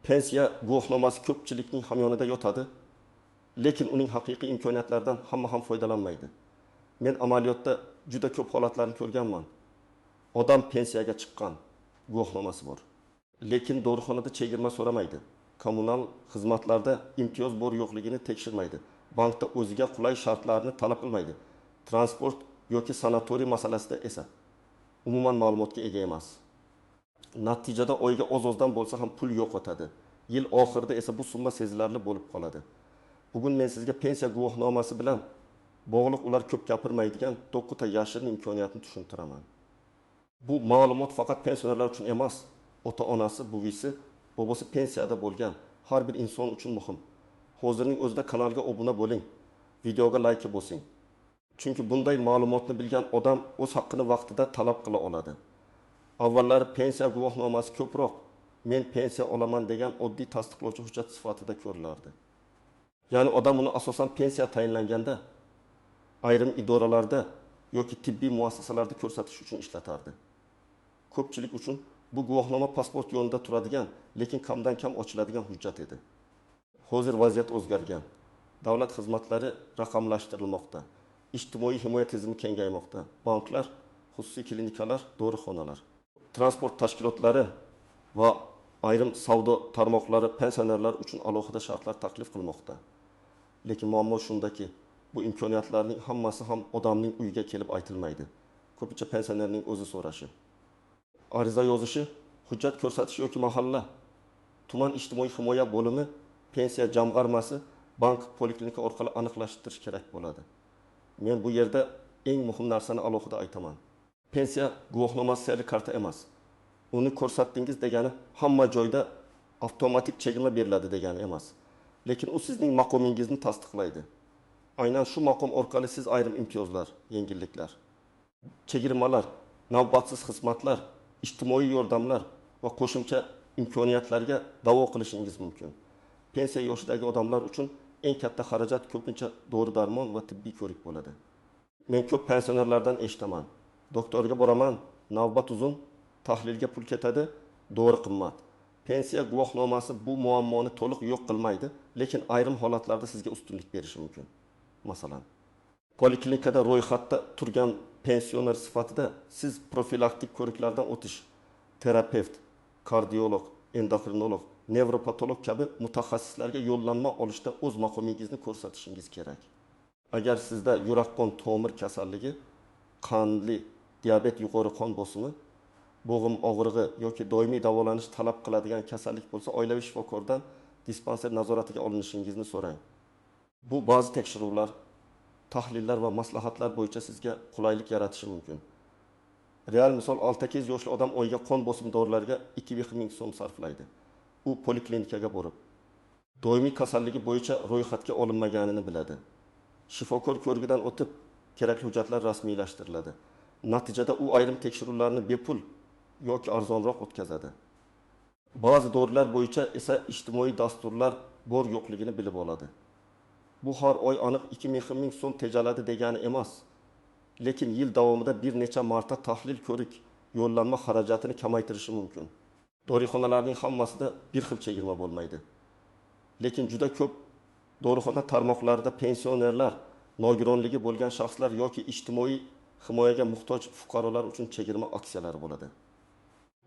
Pensiya guvohnomasi ko'pchilikning hamyonida yotadi, lekin uning haqiqiy imkoniyatlaridan hamma ham foydalanmaydi. Men amaliyotda juda ko'p holatlarni ko'rganman. Odam pensiyaga chiqqan, guvohnomasi bor. Lekin dorixonada chegirma so'ramaydi. Kommunal xizmatlarda imtiyoz bor yo'qligini tekshirmaydi. Bankda o'ziga qulay shartlarni talab qilmaydi. Transport yoki sanatoriy masalasida esa umuman ma'lumotga ega emas. Natijada oyga oz-ozdan bo'lsa ham pul yo'qotadi. Yil oxirida esa bu summa sezilarli bo'lib qoladi. Bugun men sizga pensiya guvohnomasi bilan bog'liq ular ko'p gapirmaydigan 9 ta yashirin imkoniyatni tushuntiraman. Bu ma'lumot faqat pensionerlar uchun emas, ota-onasi, buvisi, bobosi pensiyada bo'lgan har bir inson uchun muhim. Hozirning o'zida kanalga obuna bo'ling, videoga like bosing. Chunki bunday ma'lumotni bilgan odam o'z haqqini vaqtida talab qila oladi. Avvallari pensiya guvohnomasi ko'proq men pensiya olaman degan oddiy tasdiqlovchi hujjat sifatida ko'rilardi. Ya'ni odam uni asosan pensiya tayinlanganda ayrim idoralarda yoki tibbiy muassasalarda ko'rsatish uchun ishlatardi. Ko'pchilik uchun bu guvohnoma pasport yo'lida turadigan, lekin kamdan kam ochiladigan hujjat edi. Hozir vaziyat o'zgargan. Davlat xizmatlari raqamlashtirilmoqda. Ijtimoiy himoya tizimi kengaymoqda. Banklar, xususiy klinikalar, dorixonalar, transport tashkilotlari va ayrim savdo tarmoqlari pensionerlar uchun alohida shartlar taklif qilmoqda. Lekin muammo shundaki, bu imkoniyatlarning hammasi ham odamning uyiga kelib aytilmaydi. Ko'pincha pensionerning o'zi so'rashi. Ariza yozishi, hujjat ko'rsatish yoki mahalla, tuman ijtimoiy himoya bo'limi, pensiya jamg'armasi, bank, poliklinika orqali aniqlashtirish kerak bo'ladi. Men bu yerda eng muhim narsani alohida aytaman. Pensiya guvohnomasi seri karta emas. Uni ko'rsatdingiz degani hamma joyda avtomatik chegirma beriladi degani emas. Lekin u sizning maqomingizni tasdiqlaydi. Aynan shu maqom orqali siz ayrim imtiyozlar, yengilliklar, chegirmalar, navbatsiz xizmatlar, ijtimoiy yordamlar va qo'shimcha imkoniyatlarga da'vo qilishingiz mumkin. Pensiya yoshidagi odamlar uchun eng katta xarajat ko'pincha dori-darmon va tibbiy ko'rik bo'ladi. Men ko'p pensionerlardan eshitaman. Doktorga boraman, navbat uzun, tahlilga pul ketadi, dori qimmat. Pensiya guvohnomasi bu muammoni to'liq yo'q qilmaydi, lekin ayrim holatlarda sizga ustunlik berishi mumkin. Masalan, poliklinikada ro'yxatda turgan pensioner sifatida siz profilaktik ko'riklardan o'tish, terapevt, kardiolog, endokrinolog, nevropatolog kabi mutaxassislarga yo'llanma olishda o'z maqomingizni ko'rsatishingiz kerak. Agar sizda yurak-qon tomir kasalligi, qandli diabet, yuqori qon bosimi, bo'g'im og'rig'i yoki doimiy davolanish talab qiladigan kasallik bo'lsa, oilaviy shifokordan dispanser nazoratiga olinishingizni so'rang. Bu ba'zi tekshiruvlar, tahlillar va maslahatlar bo'yicha sizga qulaylik yaratishi mumkin. Real misol 6-8 yoshli odam oyiga qon bosim dorilariga 2,5 ming so'm sarflaydi. U poliklinikaga borib, doimiy kasalligi bo'yicha ro'yxatga olinmaganini biladi. Shifokor ko'rigidan o'tib, kerakli hujjatlar rasmiylashtiriladi. Natijada u ayrim tekshiruvlarni bepul yoki arzonroq o'tkazadi. Ba'zi dorilar bo'yicha esa ijtimoiy dasturlar bor yo'qligini bilib oladi. Bu har oy aniq 2,5 ming so'm tejaladi degani emas. Lekin yil davomida bir necha marta tahlil ko'rik, yo'llanma xarajatini kamaytirishi mumkin. Dorixonalarning hammasida bir xil chegirma bo'lmaydi. Lekin juda ko'p dorixona tarmoqlarida pensionerlar, nogironligi bo'lgan shaxslar yoki ijtimoiy himoyaga muhtoj fuqarolar uchun chegirma aksiyalari bo'ladi.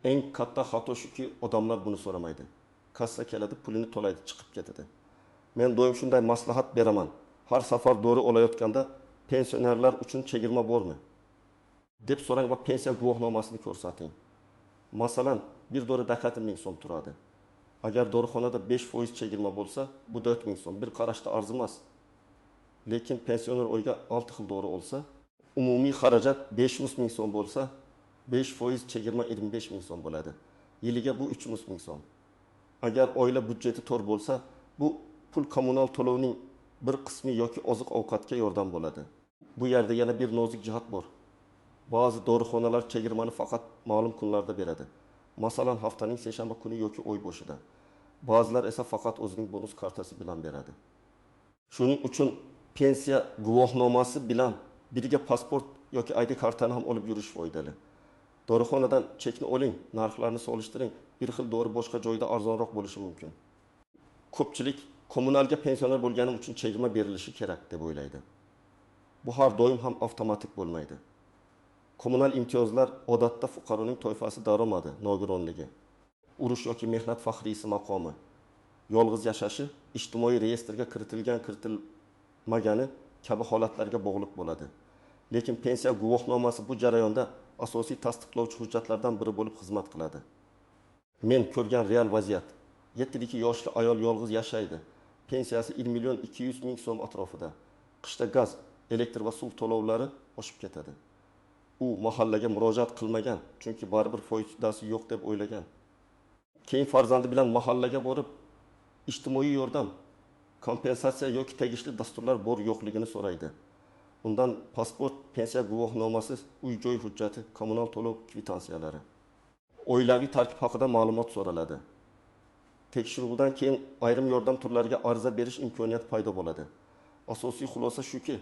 Eng katta xato shuki, odamlar buni so'ramaydi. Kassa keladi, pulini to'laydi, chiqib ketadi. Men doim shunday maslahat beraman. Har safar dori olayotganda pensionerlar uchun chegirma bormi deb so'rang va pensiya guvohnomasini ko'rsating. Masalan, bir dori dakati 1000 so'm turadi. Agar dorixonada 5% chegirma bo'lsa, bu 4000 so'm. Bir qarashda arzimas. Lekin pensioner oyga 6 xil dori olsa, umumiy xarajat 500 ming so'm bo'lsa, 5% chegirma 25 ming so'm bo'ladi. Yiliga bu 300 ming so'm. Agar oila budjeti tor bo'lsa, bu pul kommunal to'lovning bir qismi yoki oziq-ovqatga yordam bo'ladi. Bu yerda yana bir nozik jihat bor. Ba'zi dorixonalar chegirmani faqat ma'lum kunlarda beradi. Masalan, haftaning seshanba kuni yoki oy boshida. Ba'zilar esa faqat o'zining bonus kartasi bilan beradi. Shuning uchun pensiya guvohnomasi bilan birga pasport yoki ID kartani ham olib yurish foydali. Dorixonadan chekni oling, narxlarni solishtiring. Bir xil dori boshqa joyda arzonroq bo'lishi mumkin. Ko'pchilik kommunalga pensioner bo'lganim uchun chegirma berilishi kerak deb o'ylaydi. Bu har doim ham avtomatik bo'lmaydi. Kommunal imtiyozlar odatda fuqaroning toifasi daromadi, nogironligi, urush yoki mehnat faxriysi maqomi, yolg'iz yashashi, ijtimoiy reyestrga kiritilmagani kabi holatlarga bog'liq bo'ladi. Lekin pensiya guvohnomasi bu jarayonda asosiy tasdiqlovchi hujjatlardan biri bo'lib xizmat qiladi. Men ko'rgan real vaziyat: 72 yoshli ayol yolg'iz yashaydi. Pensiyasi 1 million 200 ming so'm atrofida. Qishda gaz, elektr va suv to'lovlari oshib ketadi. U mahallaga murojaat qilmagan, chunki baribir foydasi yo'q deb o'ylagan. Keyin farzandi bilan mahallaga borib, ijtimoiy yordam, kompensatsiya yoki tegishli dasturlar bor yo'qligini so'raydi. Undan pasport, pensiya guvohnomasi, uy-joy hujjati, kommunal to'lov kvitansiyalari, oilaviy tarkib haqida ma'lumot so'raladi. Tekshiruvdan keyin ayrim yordam turlariga ariza berish imkoniyati paydo bo'ladi. Asosiy xulosa shuki,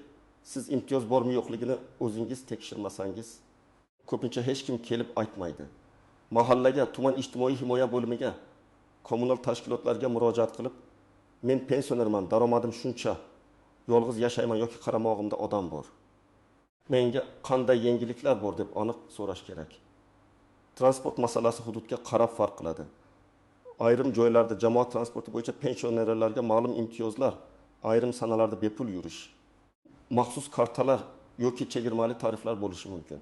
siz imtiyoz bormi yo'qligini o'zingiz tekshirmasangiz, ko'pincha hech kim kelib aytmaydi. Mahallaga, tuman ijtimoiy himoya bo'limiga, kommunal tashkilotlarga murojaat qilib, men pensionerman, daromadim shuncha, yolg'iz yashayman yoki qaramog'imda odam bor, menga qanday yengilliklar bor deb aniq so'rash kerak. Transport masalasi hududga qarab farq qiladi. Ayrim joylarda jamoat transporti bo'yicha pensionerlarga ma'lum imtiyozlar, ayrim sanalarda bepul yurish, maxsus kartalar yoki chegirmali tariflar bo'lishi mumkin.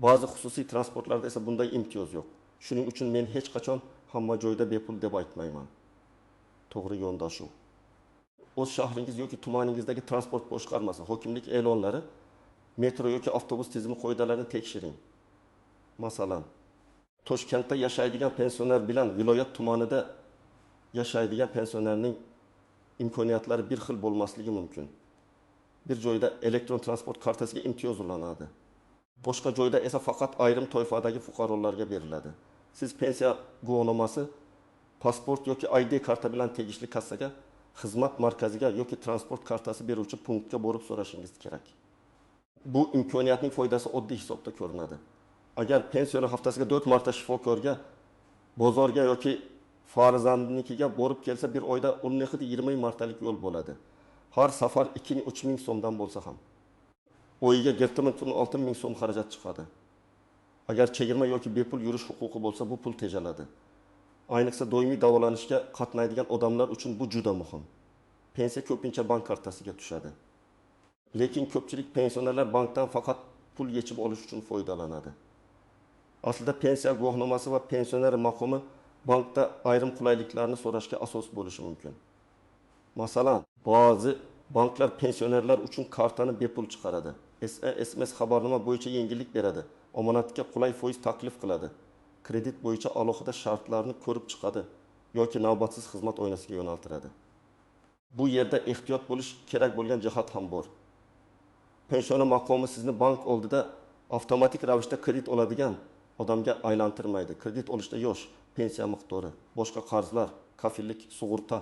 Ba'zi xususiy transportlarda esa bunday imtiyoz yo'q. Shuning uchun men hech qachon hamma joyda bepul deb aytmayman. To'g'ri yondashuv. O'z shahringiz yoki tumaningizdagi transport boshqarmasi, hokimlik e'lonlari, metro yoki avtobus tizimi qoidalarini tekshiring. Masalan, Toshkentda yashaydigan pensioner bilan viloyat tumanida yashaydigan pensionerning imkoniyatlari bir xil bo'lmasligi mumkin. Bir joyda elektron transport kartasiga imtiyoz ulanadi. Boshqa joyda esa faqat ayrim toifadagi fuqarolarga beriladi. Siz pensiya guvohnomasi, pasport yoki ID karta bilan tegishli kassaga, xizmat markaziga yoki transport kartasi beruvchi punktga borib so'rashingiz kerak. Bu imkoniyatning foydasi oddiy hisobda ko'rinadi. Agar pensioner haftasiga 4 marta shifokorga, bozorga yoki farzandnikiga borib kelsa, bir oyda uning hidi 20 martalik yo'l bo'ladi. Har safar 2-3 ming so'mdan bo'lsa ham. Oyiga girtimi 6 ming so'm xarajat chiqadi. Agar chegirma yoki bepul yurish huquqi bo'lsa, bu pul tejaladi. Ayniqsa doimiy davolanishga qatnaydigan odamlar uchun bu juda muhim. Pensiya ko'pincha bank kartasiga tushadi. Lekin ko'pchilik pensionerlar bankdan faqat pul yechib olish uchun foydalanadi. Aslida pensiya guvohnomasi va pensioner maqomi bankda ayrim qulayliklarni so'rashga asos bo'lishi mumkin. Masalan, ba'zi banklar pensionerlar uchun kartani bepul chiqaradi. SMS xabarnoma bo'yicha yengillik beradi. Omonatga qulay foiz taklif qiladi. Kredit bo'yicha alohida shartlarni ko'rib chiqadi yoki navbatsiz xizmat oynasiga yo'naltiradi. Bu yerda ehtiyot bo'lish kerak bo'lgan jihat ham bor. Pensioner maqomi sizni bank oldida avtomatik ravishda kredit oladigan odamga aylantirmaydi. Kredit olishda yosh, pensiya miqdori, boshqa qarzlar, kafillik, sug'urta,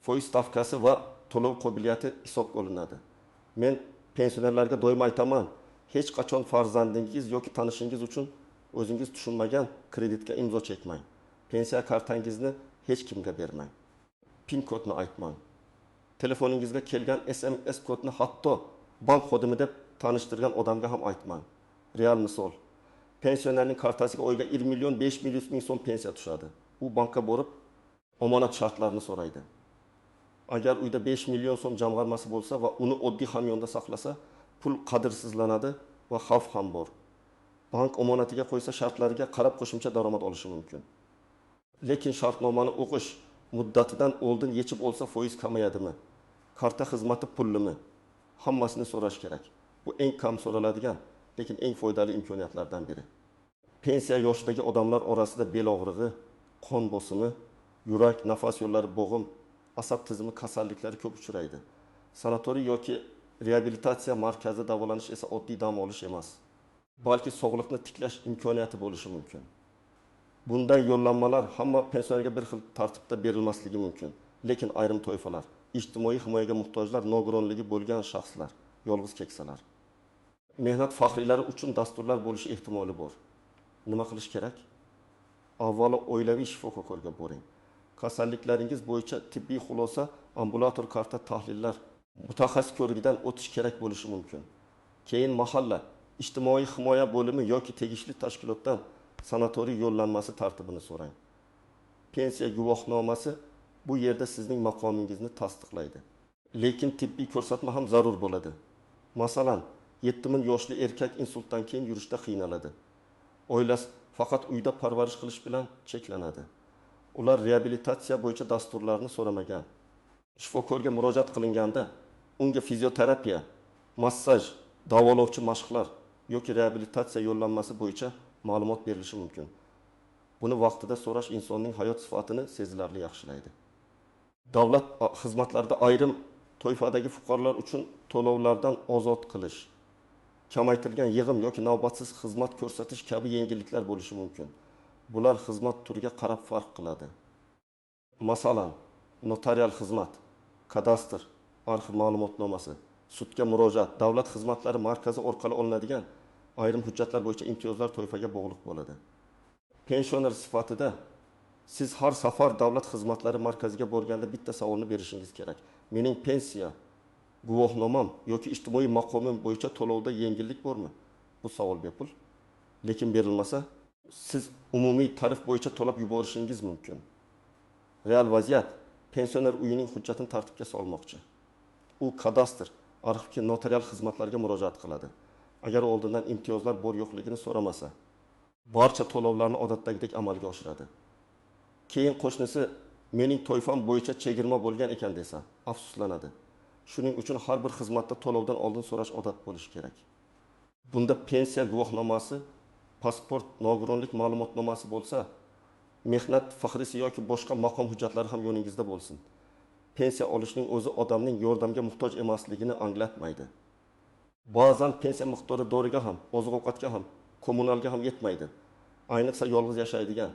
foiz stavkasi va to'lov qobiliyati hisobga olinadi. Men pensionerlarga doim aytaman, hech qachon farzandingiz yoki tanishingiz uchun o'zingiz tushunmagan kreditga imzo chekmang. Pensiya kartangizni hech kimga bermang. PIN kodni aytmang. Telefoningizga kelgan SMS kodni hatto bank xodimi deb tanishtirgan odamga ham aytmang. Real misol. Pensionerning kartasiga oyiga 1 million 500 ming so'm pensiya tushadi. U bankka borib omonat shartlarini so'raydi. Agar uyda 5 million so'm jamg'armasi bo'lsa va uni oddiy hamyonda saqlasa, pul qadrsizlanadi va xavf ham bor. Bank omonatiga qo'ysa shartlariga qarab qo'shimcha daromad olishi mumkin. Lekin shartnomani o'qish muddatidan oldin yechib olsa foiz kamayadimi? Karta xizmati pullimi? Hammasini so'rash kerak. Bu eng kam so'raladigan, lekin eng foydali imkoniyatlardan biri. Pensiya yoshidagi odamlar orasida bel og'rig'i, qon bosimi, yurak, nafas yo'llari bo'g'im, asab tizimi kasalliklari ko'p uchraydi. Sanatoriy yoki reabilitatsiya markazi davolanish esa oddiy dam olish emas, balki sog'liqni tiklash imkoniyati bo'lishi mumkin. Bunday yo'llanmalar hamma pensionerga bir xil tartibda berilmasligi mumkin, lekin ayrim toifalar, ijtimoiy himoyaga muhtojlar, nogironligi bo'lgan shaxslar, yolg'iz keksalar, mehnat faxriylari uchun dasturlar bo'lishi ehtimoli bor. Nima qilish kerak? Avvalo oilaviy shifokorga boring. Kasalliklaringiz bo'yicha tibbiy xulosa, ambulator karta tahlillar mutaxassis ko'rigidan o'tish kerak bo'lishi mumkin. Keyin mahalla, ijtimoiy himoya bo'limi yoki tegishli tashkilotdan sanatoriy yo'llanmasi tartibini so'rang. Pensiya guvohnomasi bu yerda sizning maqomingizni tasdiqlaydi. Lekin tibbiy ko'rsatma ham zarur bo'ladi. Masalan, 7000 yoshli erkak insultdan keyin yurishda qiynaladi. Oilasi faqat uyda parvarish qilish bilan cheklanadi. Ular reabilitatsiya bo'yicha dasturlarni so'ramagan. Shifokorga murojaat qilinganda unga fizioterapiya, massaj, davolovchi mashqlar yoki reabilitatsiya yo'llanmasi bo'yicha ma'lumot berilishi mumkin. Buni vaqtida so'rash insonning hayot sifatini sezilarli yaxshilaydi. Davlat xizmatlarida ayrim toifadagi fuqarolar uchun to'lovlardan ozod qilish, kamaytirilgan yig'im yoki navbatsiz xizmat ko'rsatish kabi yengilliklar bo'lishi mumkin. Bular xizmat turiga qarab farq qiladi. Masalan, notarial xizmat, kadastr, arxiv ma'lumotnomasi, sudga murojaat, davlat xizmatlari markazi orqali olinadigan ayrim hujjatlar bo'yicha imtiyozlar toifaga bog'liq bo'ladi. Pensioner sifatida siz har safar davlat xizmatlari markaziga borganda bitta savolni berishingiz kerak. Mening pensiya guvohnomam yoki ijtimoiy maqomim bo'yicha to'lovda yengillik bormi? Bu savol bepul. Lekin berilmasa, siz umumiy tarif bo'yicha to'lab yuborishingiz mumkin. Real vaziyat, pensioner uyining hujjatini tartibga solmoqchi. U kadastr, arxivga, notarial xizmatlarga murojaat qiladi. Agar oldindan imtiyozlar bor yo'qligini so'ramasa, barcha to'lovlarni odatdagidek amalga oshiradi. Keyin qo'shnisi mening toifam bo'yicha chegirma bo'lgan ekan desa, afsuslanadi. Shuning uchun har bir xizmatda to'lovdan oldin so'rash odat bo'lishi kerak. Bunda pensiya guvohnomasi, pasport, nogironlik ma'lumotnomasi bo'lsa, mehnat faxrisi yoki boshqa maqom hujjatlari ham yoningizda bo'lsin. Pensiya olishning o'zi odamning yordamga muhtoj emasligini anglatmaydi. Ba'zan pensiya miqdori doriga ham, oziq-ovqatga ham, kommunalga ham yetmaydi. Ayniqsa yolg'iz yashaydigan,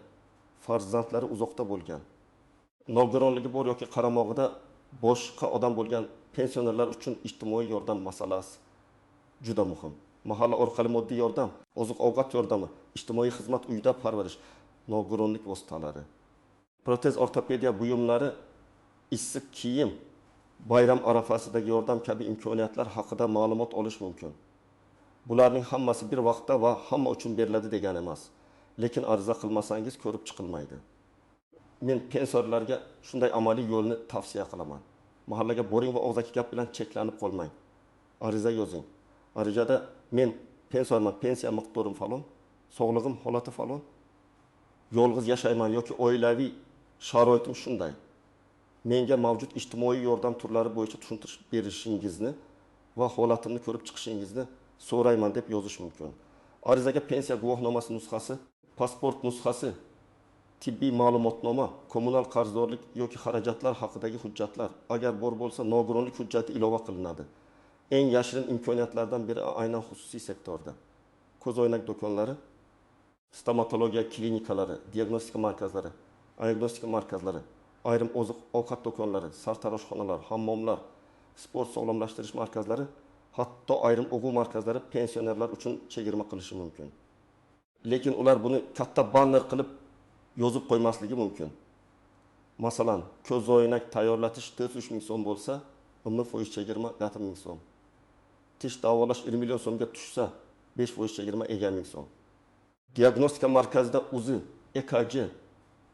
farzandlari uzoqda bo'lgan, nogironligi bor yoki qaramog'ida boshqa odam bo'lgan pensionerlar uchun ijtimoiy yordam masalasi juda muhim. Mahalla orqali moddiy yordam, oziq-ovqat yordami, ijtimoiy xizmat, uyda parvarish, nogironlik vositalari, protez ortopediya buyumlari, issiq kiyim, bayram arafasidagi yordam kabi imkoniyatlar haqida ma'lumot olish mumkin. Bularning hammasi bir vaqtda va hamma uchun beriladi degani emas. Lekin ariza qilmasangiz ko'rib chiqilmaydi. Men pensionerlarga shunday amaliy yo'lni tavsiya qilaman. Mahallaga boring va og'zaki gap bilan cheklanib qolmang. Ariza yozing. Arizada men pensionerman, pensiya miqdorim falon, sog'lig'im holati falon, yolg'iz yashayman yoki oilaviy sharoitim shunday. Menga mavjud ijtimoiy yordam turlari bo'yicha tushuntirish berishingizni va holatimni ko'rib chiqishingizni so'rayman deb yozish mumkin. Arizaga pensiya guvohnomasi nusxasi, pasport nusxasi, tibbiy ma'lumotnoma, kommunal qarzdorlik yoki xarajatlar haqidagi hujjatlar, agar bor bo'lsa nogironlik hujjati ilova qilinadi. Eng yashirin imkoniyatlardan biri aynan xususiy sektorda. Ko'zoynak do'konlari, stomatologiya klinikalari, diagnostika markazlari, diagnostika markazlari, ayrim oziq-ovqat do'konlari, sartaroshxonalar, hammomlar, sport sog'lomlashtirish markazlari, hatto ayrim o'quv markazlari pensionerlar uchun chegirma qilishi mumkin. Lekin ular buni katta banner qilib yozib qo'ymasligi mumkin. Masalan, ko'zoynak tayyorlatish 4-3 ming so'm bo'lsa, 10% chegirma 60 ming so'm. Tish davolash 20 million so'mga tushsa, 5% chegirma 20 ming so'm. Diagnostika markazida UZI, EKG,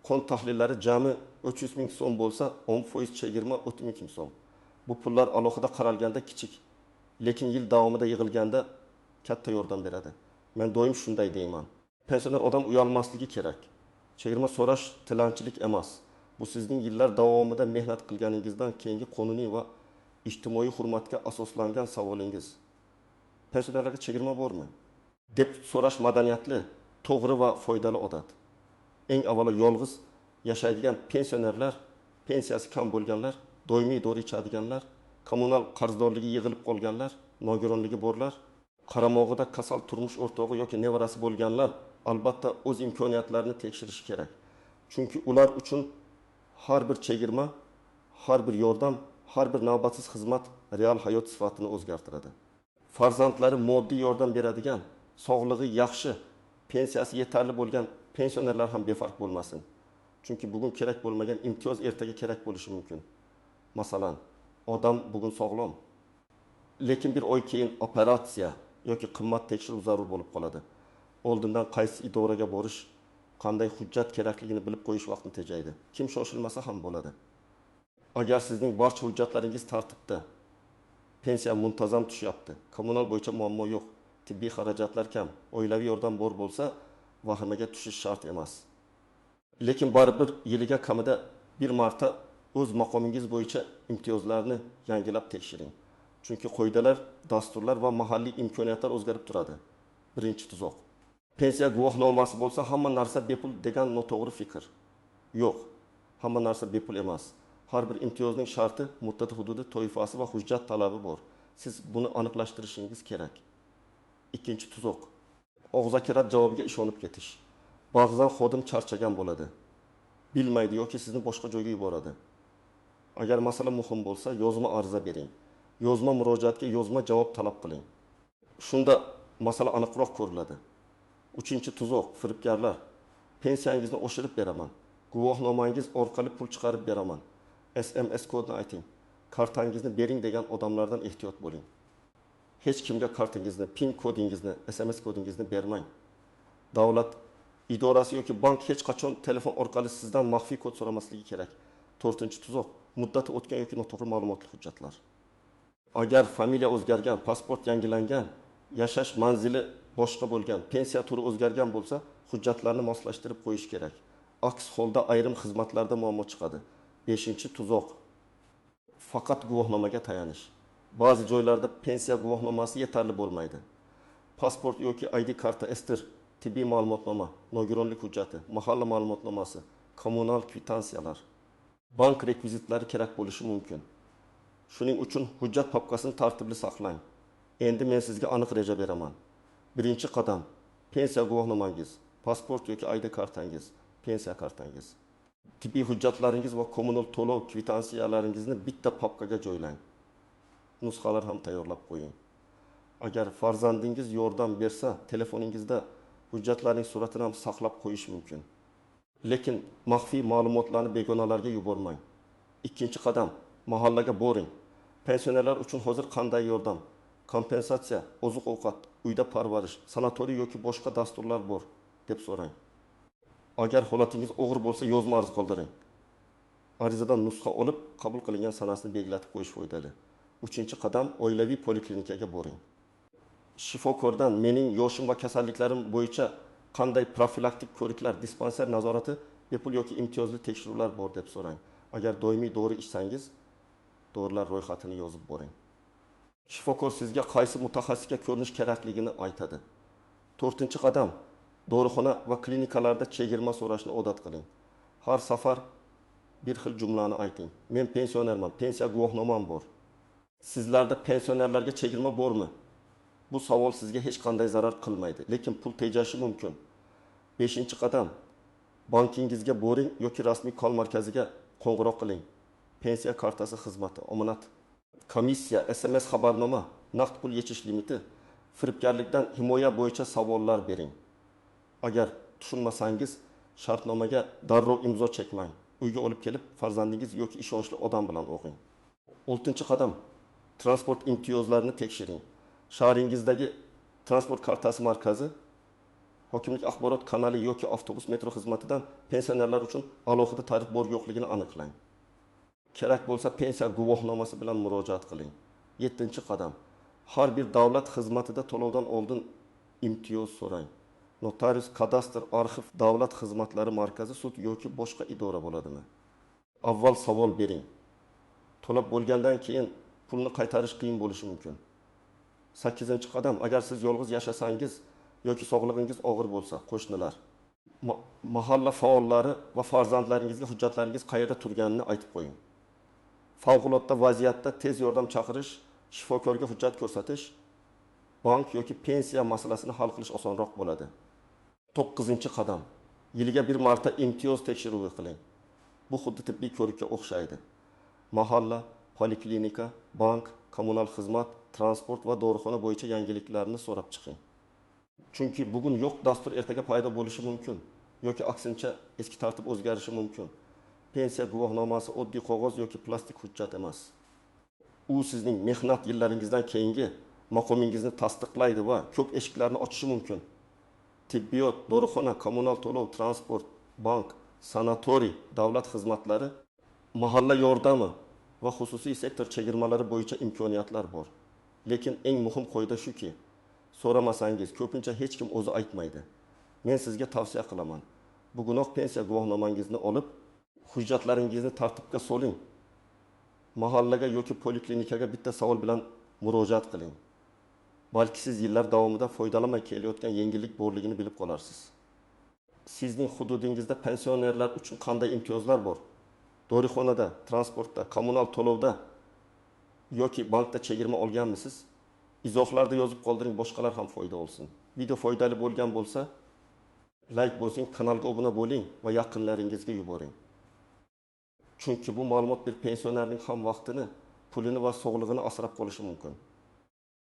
qon tahlillari jami 300 ming so'm bo'lsa, 10% chegirma 32 ming so'm. Bu pullar alohida qaralganda kichik, lekin yil davomida yig'ilganda katta yordam beradi. Men doim shunday deyman. Pensioner odam uyalmasligi kerak. Chegirma so'rash tilanchilik emas. Bu sizning yillar davomida mehnat qilganingizdan keyingi qonuniy va ijtimoiy hurmatga asoslangan savolingiz. Pensionerlarga chegirma bormi? deb so'rash madaniyatli, to'g'ri va foydali odat. Eng avvalo yolg'iz yashaydigan pensionerlar, pensiyasi kam bo'lganlar, doimiy dori ichadiganlar, kommunal qarzdorligi yig'ilib qolganlar, nogironligi borlar, qaramog'ida kasal turmush o'rtog'i yoki nevarasi bo'lganlar albatta o'z imkoniyatlarini tekshirishi kerak. Chunki ular uchun har bir chegirma, har bir yordam, har bir navbatsiz xizmat real hayot sifatini o'zgartiradi. Farzandlari moddiy yordam beradigan, sog'lig'i yaxshi, pensiyasi yetarli bo'lgan pensionerlar ham befarq bo'lmasin. Chunki bugun kerak bo'lmagan imtiyoz ertaga kerak bo'lishi mumkin. Masalan, odam bugun sog'lom, lekin bir oy keyin operatsiya yoki qimmat tekshiruv zarur bo'lib qoladi. Oldindan qaysi idoraga borish, qanday hujjat kerakligini bilib qo'yish vaqtini tejaydi. Kim shoshilmasa ham bo'ladi. Agar sizning barcha hujjatlaringiz tartibda, pensiya muntazam tushyapti, kommunal bo'yicha muammo yo'q, tibbiy xarajatlar kam, oilaviy yordam bor bo'lsa, vahimaga tushish shart emas. Lekin baribir yiliga kamida bir marta o'z maqomingiz bo'yicha imtiyozlarni yangilab tekshiring. Chunki qoidalar, dasturlar va mahalliy imkoniyatlar o'zgarib turadi. Birinchi tuzoq. Pensiya guvohnomasi bo'lsa, hamma narsa bepul degan noto'g'ri fikr. Yo'q, hamma narsa bepul emas. Har bir imtiyozning sharti, muddat hududi, toifasi va hujjat talabi bor. Siz buni aniqlashtirishingiz kerak. Ikkinchi tuzoq. Og'zakirat javobiga ishonib ketish. Ba'zan xodim charchagan bo'ladi. Bilmaydi yoki sizni boshqa joyga yuboradi. Agar masala muhim bo'lsa, yozma ariza bering. Yozma murojaatga yozma javob talab qiling. Shunda masala aniqroq ko'riladi. Uchinchi tuzoq, firibgarlar. Pensiyangizni oshirib beraman. Guvohnomangiz orqali pul chiqarib beraman. SMS kodni ayting. Kartangizni bering degan odamlardan ehtiyot bo'ling. Hech kimga kartangizni, PIN kodingizni, SMS kodingizni bermang. Davlat idorasi yoki bank hech qachon telefon orqali sizdan maxfiy kod so'ramasligi kerak. 4-tuzoq, muddati o'tgan yoki noto'g'ri ma'lumotli hujjatlar. Agar familiya o'zgargan, pasport yangilangan, yashash manzili boshqa bo'lgan, pensiya turi o'zgargan bo'lsa, hujjatlarni moslashtirib qo'yish kerak. Aks holda ayrim xizmatlarda muammo chiqadi. 5-tuzoq. Faqat guvohnomaga tayanish. Ba'zi joylarda pensiya guvohnomasi yetarli bo'lmaydi. Pasport yoki ID karta, estir, tibbiy ma'lumotnoma, nogironlik hujjati, mahalla ma'lumotnomasi, kommunal kvitansiyalar, bank rekvizitlari kerak bo'lishi mumkin. Shuning uchun hujjat papkasini tartibli saqlang. Endi men sizga aniq reja beraman. Birinchi qadam, pensiya guvohnomangiz, pasport yoki ID kartangiz, pensiya kartangiz. Tibbiy hujjatlaringiz va kommunal to'lov kvitansiyalarıngizni bitta papkaga joylang. Nusxalar ham tayyorlab qo'ying. Agar farzandingiz yordam bersa, telefoningizda hujjatlarning suratini ham saqlab qo'yish mumkin. Lekin maxfiy ma'lumotlarni begonalarga yubormang. Ikkinchi qadam, mahallaga boring. Pensionerlar uchun hozir qanday yordam, kompensatsiya, oziq-ovqat, uyda parvarish, sanatoriy yoki boshqa dasturlar bor deb so'rang. Agar holatingiz og'ir bo'lsa, yozma arz qoldiring. Arizadan nusxa olib, qabul qilingan sanasini belgilatib qo'yish foydali. 3-qadam, oilaviy poliklinikaga boring. Shifokordan mening yoshim va kasalliklarim bo'yicha qanday profilaktik ko'riklar, dispanser nazorati, bepul yoki imtiyozli tekshiruvlar bor deb so'rang. Agar doimiy dori ichsangiz, dorilar ro'yxatini yozib boring. Shifokor sizga qaysi mutaxassisga ko'rinish kerakligini aytadi. 4-qadam, dorixona va klinikalarda chegirma so'rashni odat qiling. Har safar bir xil jumlani ayting. Men pensionerman, pensiya guvohnomam bor. Sizlarda pensionerlarga chegirma bormi? Bu savol sizga hech qanday zarar qilmaydi, lekin pul tejashi mumkin. 5-qadam, bankingizga boring yoki rasmiy kol markaziga qo'ng'iroq qiling. Pensiya kartasi xizmati, omonat, komissiya, SMS xabarnoma, naqd pul yechish limiti, firibgarlikdan himoya bo'yicha savollar bering. Agar tushunmasangiz, shartnomaga darrov imzo chekmang. Uyga olib kelib, farzandingiz yoki ishonchli odam bilan o'qing. 6-qadam, transport imtiyozlarini tekshiring. Shahringizdagi transport kartasi markazi, hokimlik axborot kanali yoki avtobus metro xizmatidan pensionerlar uchun alohida tarif bor yo'qligini aniqlang. Kerak bo'lsa pensiya guvohnomasi bilan murojaat qiling. 7-qadam, har bir davlat xizmatida to'lovdan oldin imtiyoz so'rang. Notarius, kadastr, arxiv, davlat xizmatlari markazi, sud yoki boshqa idora bo'ladimi? Avval savol bering. To'lab bo'lgandan keyin pulni qaytarish qiyin bo'lishi mumkin. 8-qadam, agar siz yolg'iz yashasangiz yoki sog'lig'ingiz og'ir bo'lsa, qo'shnilar, mahalla faollari va farzandlaringizga hujjatlaringiz qayerda turganini aytib qo'ying. Favqulodda vaziyatda tez yordam chaqirish, shifokorga hujjat ko'rsatish, bank yoki pensiya masalasini hal qilish osonroq bo'ladi. 9-qadam, yiliga bir marta imtiyoz tekshiruvi qiling. Bu xuddi tibbiy ko'rikka o'xshaydi. Mahalla, poliklinika, bank, kommunal xizmat, transport va dorixona bo'yicha yangiliklarni so'rab chiqing. Chunki bugun yo'q dastur ertaga paydo bo'lishi mumkin yoki aksincha eski tartib o'zgarishi mumkin. Pensiya guvohnomasi oddiy qog'oz yoki plastik hujjat emas. U sizning mehnat yillaringizdan keyingi maqomingizni tasdiqlaydi va ko'p eshiklarni ochishi mumkin. Tibbiyot, dorixona, kommunal to'lov, transport, bank, sanatoriy, davlat xizmatlari, mahalla yordami va xususiy sektor chegirmalari bo'yicha imkoniyatlar bor. Lekin eng muhim qoida shuki, so'ramasangiz ko'pincha hech kim o'zi aytmaydi. Men sizga tavsiya qilaman. Bugunoq pensiya guvohnomangizni olib, hujjatlaringizni tartibga soling. Mahallaga yoki poliklinikaga bitta savol bilan murojaat qiling. Balki siz yillar davomida foydalanmay kelayotgan yengillik borligini bilib qolarsiz. Sizning hududingizda pensionerlar uchun qanday imtiyozlar bor? Dorixonada, transportda, kommunal to'lovda yoki bankda chegirma olganmisiz? Izohlarda yozib qoldiring, boshqalar ham foyda olsin. Video foydali bo'lgan bo'lsa, like bosing, kanalga obuna bo'ling va yaqinlaringizga yuboring. Chunki bu ma'lumot bir pensionerning ham vaqtini, pulini va sog'lig'ini asrab qolishi mumkin.